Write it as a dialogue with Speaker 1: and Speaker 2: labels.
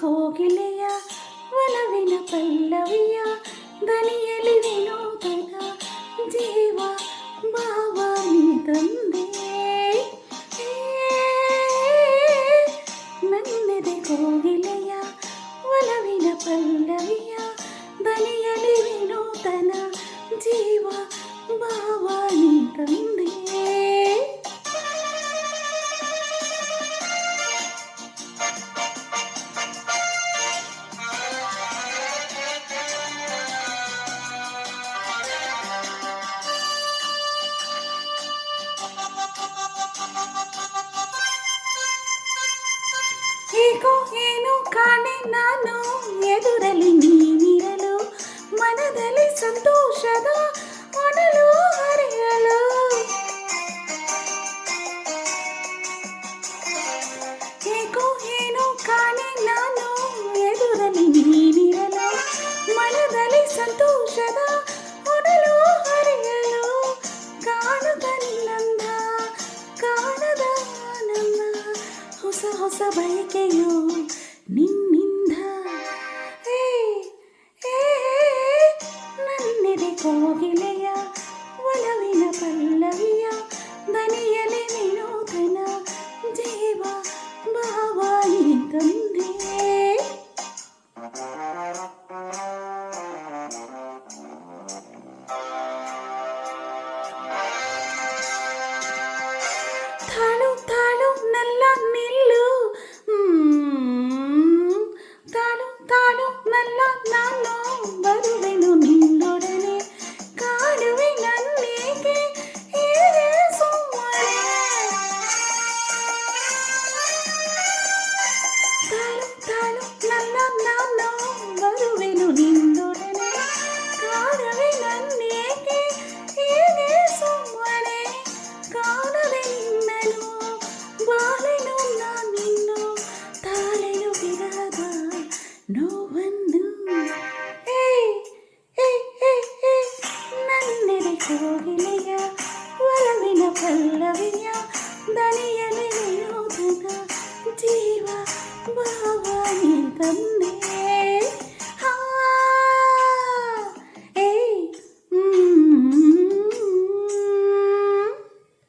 Speaker 1: ಕೋಗಿಲೆಯ ಒಲವಿನ ಪಲ್ಲವಿಯ ದನಿಯಲಿ ವಿನೋದದ ಜೀವ ಭಾವನಿ ತಂದೆ ನನ್ನೆದೆ ಕೋಗಿಲೆಯ ಒಲವಿನ ಪಲ್ಲವಿಯ ದನಿಯಲಿ ವಿನೂತನ ಜೀವ ಭಾವನಿ ತಂದೆ ಏಕೋ ಏನು ಕಾಣೆ ನಾನು ಎದುರಲ್ಲಿ ನೀನಿರಲು ಮನದಲ್ಲಿ ಸಂತೋಷದ ಹೊನಲು ಹರಿಯಲು ಏಕೋ ಏನು ಕಾಣೆ ನಾನು ಎದುರಲ್ಲಿ ನೀನಿರಲು ಮನದಲ್ಲಿ ಸಂತೋಷದ ಹೊನಲು ಹರಿಯಲು ಕಾಣದ ನಿನ್ನಂದ ಕಾಣದ ಆನಂದ ಹೊಸ ಹೊಸ ಬಯಕೆಯು ನಿನ್ನಿಂದ ನನ್ನೆದೆ ಕೋಗಿಲೆಯ ಒಲವಿನ ಪಲ್ಲವಿಯ ದನಿಯಲಿ ವಿನೂತನ ಜೀವ ಭಾವನಿ ತಂದೆ ತಾಳು ತಾಳು ನಲ್ಲ ನಿಲ್ಲು ತಾಳು ತಾಳು ನಲ್ಲ ನಾನು ಬರುವೆನು ನಿನ್ನೊಡನೆ ಕಾಡುವೆ ನನ್ನೇಗೆ ಹೀಗೆ ಸುಮ್ಮನೆ ತಾಳು ತಾಳು ನಲ್ಲ ನಾನು ಬರುವೆನು ನಿನ್ನೊಡನೆ ಕಾಡುವೆ ನನ್ನೇಗೆ ಹೀಗೆ ಸುಮ್ಮನೆ ಕಾಣದೆ ನಿನ್ನನು ಬಾಳೆನು ನಾನಿನ್ನು ತಾಳೆನು ಬಿಡದ ನೋವನ್ನು ನನ್ನೆದೆ ಕೋಗಿಲೆಯ ಒಲವಿನ ಪಲ್ಲವಿಯ ದನಿಯಲಿ ವಿನೋದನ ಜೀವ ಭಾವನಿ ತಂದೆ